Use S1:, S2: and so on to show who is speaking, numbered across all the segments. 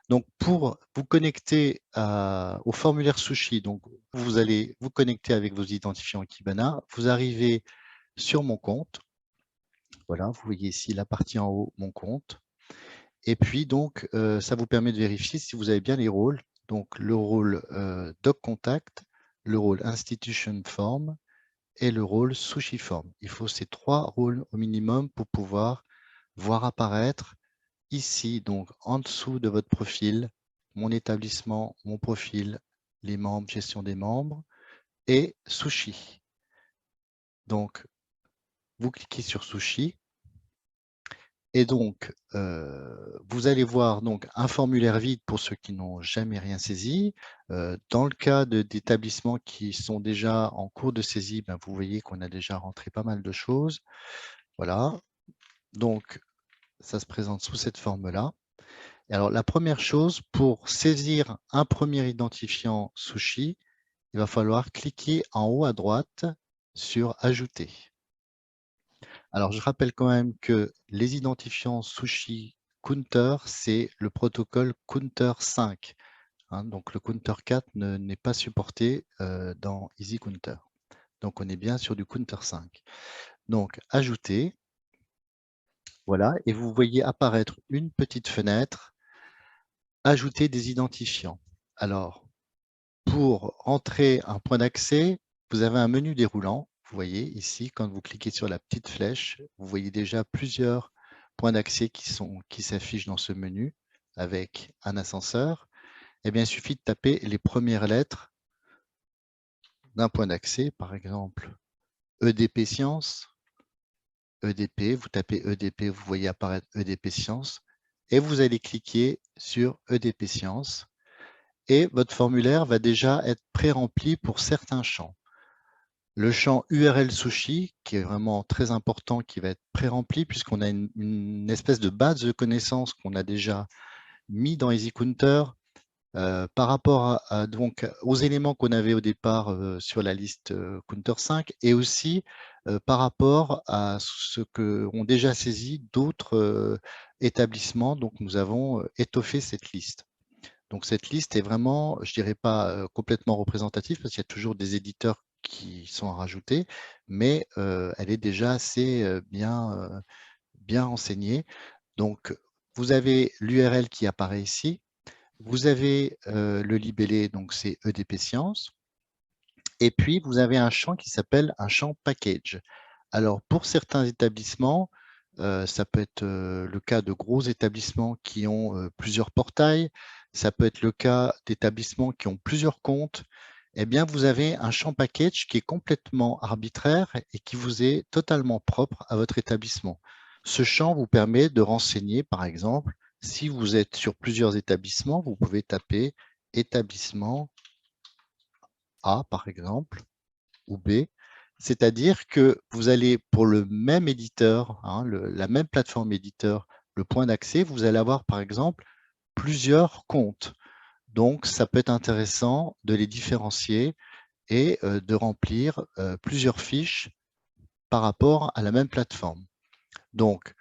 S1: Donc, pour vous connecter au formulaire Sushi, donc vous allez vous connecter avec vos identifiants Kibana. Vous arrivez sur mon compte. Voilà, vous voyez ici la partie en haut, mon compte. Et puis, donc, ça vous permet de vérifier si vous avez bien les rôles. Donc, le rôle Doc Contact, le rôle Institution Form et le rôle Sushi Form. Il faut ces 3 rôles au minimum pour pouvoir voir apparaître ici, donc en dessous de votre profil, mon établissement, mon profil, les membres, gestion des membres et Sushi. Donc, vous cliquez sur Sushi. Et donc, vous allez voir donc, un formulaire vide pour ceux qui n'ont jamais rien saisi. Dans le cas d'établissements qui sont déjà en cours de saisie, ben, vous voyez qu'on a déjà rentré pas mal de choses. Voilà. Donc, ça se présente sous cette forme-là. Alors, la première chose, pour saisir un premier identifiant Sushi, il va falloir cliquer en haut à droite sur « Ajouter ». Alors, je rappelle quand même que les identifiants Sushi Counter, c'est le protocole Counter 5. Hein, donc, le Counter 4 n'est pas supporté dans EasyCounter. Donc, on est bien sur du Counter 5. Donc, ajouter. Voilà. Et vous voyez apparaître une petite fenêtre. Ajouter des identifiants. Alors, pour rentrer un point d'accès, vous avez un menu déroulant. Vous voyez ici, quand vous cliquez sur la petite flèche, vous voyez déjà plusieurs points d'accès qui s'affichent dans ce menu avec un ascenseur. Eh bien, il suffit de taper les premières lettres d'un point d'accès, par exemple EDP Sciences, EDP, vous tapez EDP, vous voyez apparaître EDP Sciences, et vous allez cliquer sur EDP Sciences, et votre formulaire va déjà être pré-rempli pour certains champs. Le champ URL Sushi, qui est vraiment très important, qui va être pré-rempli, puisqu'on a une espèce de base de connaissances qu'on a déjà mis dans EasyCounter par rapport donc, aux éléments qu'on avait au départ sur la liste Counter 5 et aussi par rapport à ce qu'ont déjà saisi d'autres établissements. Donc, nous avons étoffé cette liste. Donc, cette liste est vraiment, je dirais pas complètement représentative parce qu'il y a toujours des éditeurs qui sont à rajouter, mais elle est déjà assez bien renseignée. Donc, vous avez l'URL qui apparaît ici. Vous avez le libellé, donc c'est EDP Sciences. Et puis, vous avez un champ qui s'appelle un champ package. Alors, pour certains établissements, ça peut être le cas de gros établissements qui ont plusieurs portails. Ça peut être le cas d'établissements qui ont plusieurs comptes. Eh bien, vous avez un champ package qui est complètement arbitraire et qui vous est totalement propre à votre établissement. Ce champ vous permet de renseigner, par exemple, si vous êtes sur plusieurs établissements, vous pouvez taper établissement A, par exemple, ou B. C'est-à-dire que vous allez, pour le même éditeur, hein, la même plateforme éditeur, le point d'accès, vous allez avoir, par exemple, plusieurs comptes. Donc, ça peut être intéressant de les différencier et de remplir plusieurs fiches par rapport à la même plateforme. Donc,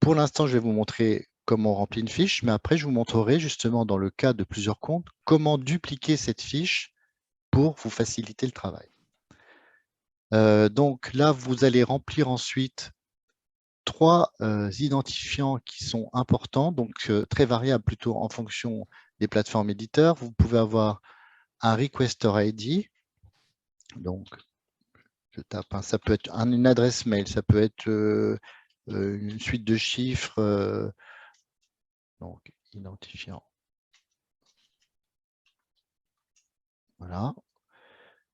S1: pour l'instant, je vais vous montrer comment on remplit une fiche, mais après, je vous montrerai justement dans le cas de plusieurs comptes, comment dupliquer cette fiche pour vous faciliter le travail. Donc là, vous allez remplir ensuite 3 identifiants qui sont importants, donc très variables plutôt en fonction des plateformes éditeurs. Vous pouvez avoir un requester ID, donc je tape, hein, ça peut être une adresse mail, ça peut être une suite de chiffres, donc identifiant. Voilà.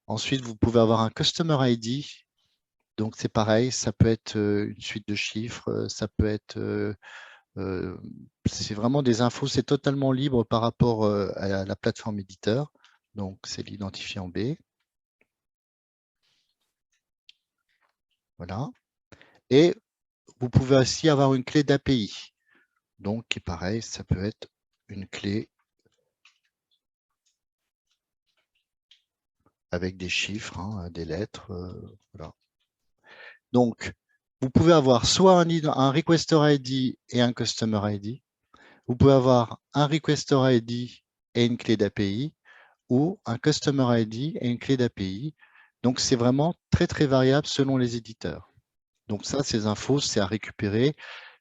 S1: Ensuite, vous pouvez avoir un Customer ID. Donc, c'est pareil, ça peut être une suite de chiffres, ça peut être... c'est vraiment des infos, c'est totalement libre par rapport à la plateforme éditeur. Donc, c'est l'identifiant B. Voilà. Et vous pouvez aussi avoir une clé d'API. Donc, qui est pareil, ça peut être une clé avec des chiffres, hein, des lettres. Voilà. Donc, vous pouvez avoir soit un requester ID et un customer ID. Vous pouvez avoir un Requester ID et une clé d'API ou un Customer ID et une clé d'API. Donc, c'est vraiment très, très variable selon les éditeurs. Donc ça, ces infos, c'est à récupérer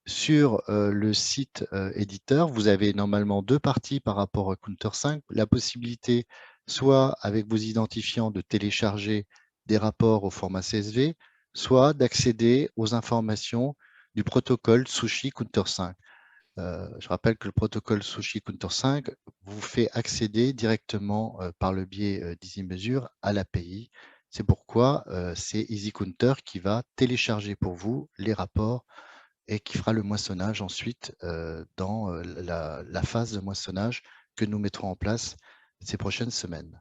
S1: sur le site éditeur. Vous avez normalement deux parties par rapport à Counter5. La possibilité, soit avec vos identifiants, de télécharger des rapports au format CSV, soit d'accéder aux informations du protocole Sushi Counter5. Je rappelle que le protocole Sushi Counter5 vous fait accéder directement par le biais d'EasyMeasure à l'API. C'est pourquoi c'est EasyCounter qui va télécharger pour vous les rapports et qui fera le moissonnage ensuite dans la phase de moissonnage que nous mettrons en place ces prochaines semaines.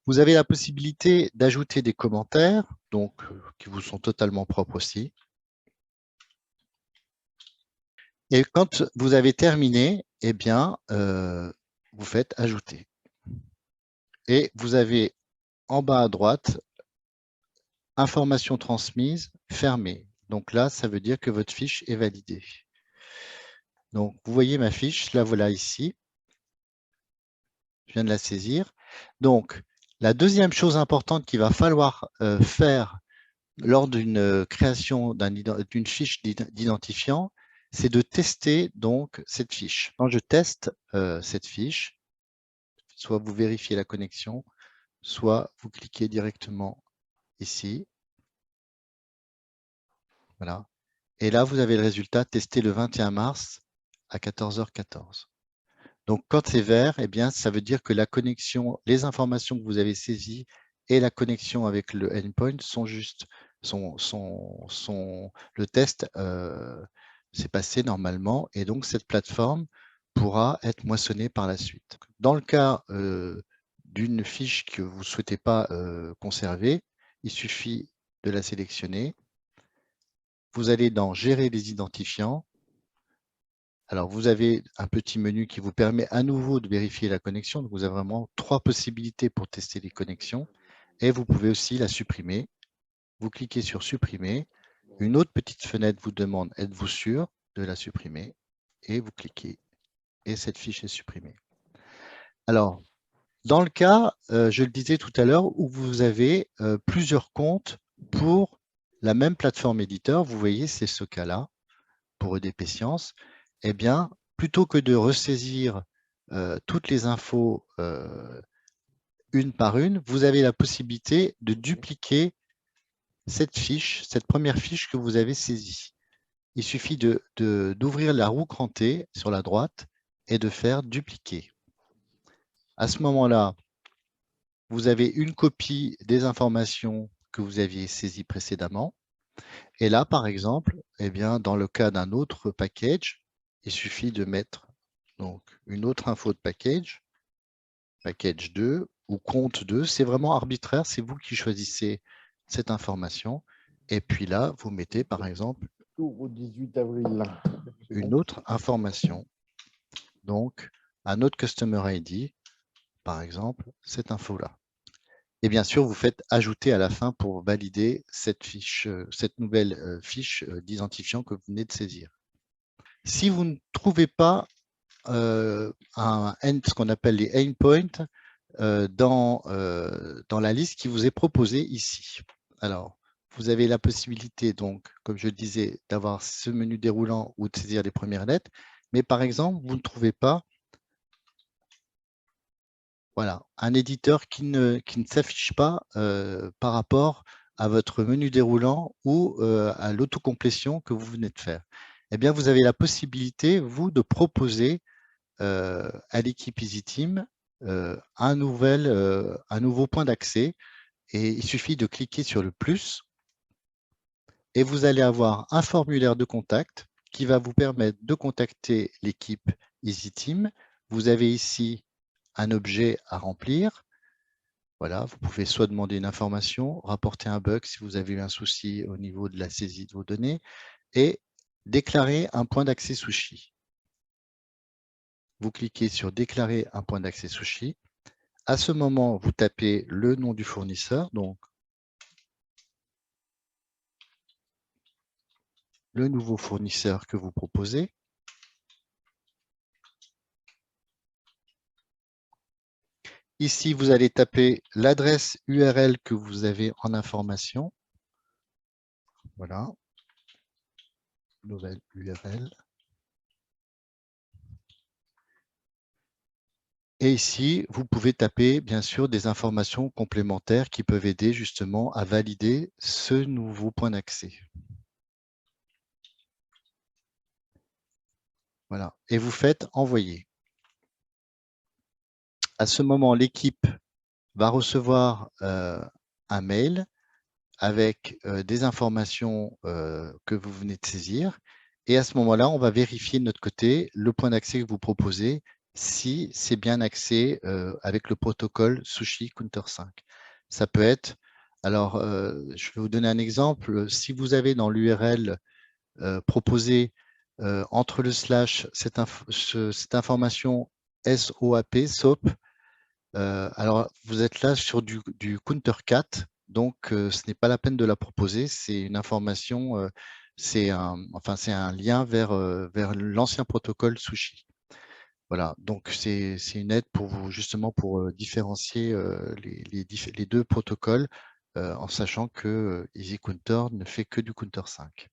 S1: Vous avez la possibilité d'ajouter des commentaires, donc qui vous sont totalement propres aussi. Et quand vous avez terminé, eh bien, vous faites ajouter. Et vous avez en bas à droite, information transmise, fermée. Donc là, ça veut dire que votre fiche est validée. Donc, vous voyez ma fiche, la voilà ici. Je viens de la saisir. Donc, la deuxième chose importante qu'il va falloir faire lors d'une création d'une fiche d'identifiant, c'est de tester donc cette fiche. Quand je teste cette fiche, soit vous vérifiez la connexion, soit vous cliquez directement ici. Voilà. Et là, vous avez le résultat testé le 21 mars à 14h14. Donc, quand c'est vert, eh bien, ça veut dire que la connexion, les informations que vous avez saisies et la connexion avec le endpoint sont justes. Le test s'est passé normalement et donc cette plateforme pourra être moissonnée par la suite. Dans le cas d'une fiche que vous ne souhaitez pas conserver, il suffit de la sélectionner. Vous allez dans Gérer les identifiants. Alors, vous avez un petit menu qui vous permet à nouveau de vérifier la connexion. Donc, vous avez vraiment trois possibilités pour tester les connexions. Et vous pouvez aussi la supprimer. Vous cliquez sur Supprimer. Une autre petite fenêtre vous demande Êtes-vous sûr de la supprimer? Et vous cliquez. Et cette fiche est supprimée. Alors, dans le cas, je le disais tout à l'heure, où vous avez plusieurs comptes pour la même plateforme éditeur, vous voyez, c'est ce cas-là, pour EDP Science, eh bien, plutôt que de ressaisir toutes les infos une par une, vous avez la possibilité de dupliquer cette fiche, cette première fiche que vous avez saisie. Il suffit d'ouvrir la roue crantée sur la droite et de faire dupliquer. À ce moment-là, vous avez une copie des informations que vous aviez saisies précédemment. Et là, par exemple, eh bien, dans le cas d'un autre package, il suffit de mettre donc une autre info de package 2 ou compte 2. C'est vraiment arbitraire, c'est vous qui choisissez cette information. Et puis là, vous mettez par exemple
S2: Au 18 avril.
S1: une autre information. Donc, un autre Customer ID, par exemple, cette info-là. Et bien sûr, vous faites ajouter à la fin pour valider cette fiche, cette nouvelle fiche d'identifiant que vous venez de saisir. Si vous ne trouvez pas ce qu'on appelle les endpoints dans la liste qui vous est proposée ici. Alors, vous avez la possibilité, donc, comme je le disais, d'avoir ce menu déroulant ou de saisir les premières lettres. Mais par exemple, vous ne trouvez pas voilà, un éditeur qui ne s'affiche pas par rapport à votre menu déroulant ou à l'autocomplétion que vous venez de faire. Eh bien, vous avez la possibilité, vous, de proposer à l'équipe EasyTeam un nouveau point d'accès. Et il suffit de cliquer sur le plus et vous allez avoir un formulaire de contact qui va vous permettre de contacter l'équipe EasyTeam. Vous avez ici un objet à remplir. Voilà, vous pouvez soit demander une information, rapporter un bug si vous avez eu un souci au niveau de la saisie de vos données et déclarer un point d'accès Sushi. Vous cliquez sur déclarer un point d'accès Sushi. À ce moment, vous tapez le nom du fournisseur, donc le nouveau fournisseur que vous proposez. Ici, vous allez taper l'adresse URL que vous avez en information. Voilà. Nouvelle URL. Et ici, vous pouvez taper, bien sûr, des informations complémentaires qui peuvent aider justement à valider ce nouveau point d'accès. Voilà. Et vous faites envoyer. À ce moment, l'équipe va recevoir un mail avec des informations que vous venez de saisir. Et à ce moment-là, on va vérifier de notre côté le point d'accès que vous proposez, si c'est bien accès avec le protocole Sushi Counter 5. Ça peut être, alors je vais vous donner un exemple, si vous avez dans l'URL proposé entre le slash cette information SOAP, SOAP, alors, vous êtes là sur du Counter 4, donc ce n'est pas la peine de la proposer. C'est une information, c'est un lien vers l'ancien protocole Sushi. Voilà, donc c'est une aide pour vous, justement, pour différencier les deux protocoles, en sachant que EasyCounter ne fait que du Counter 5.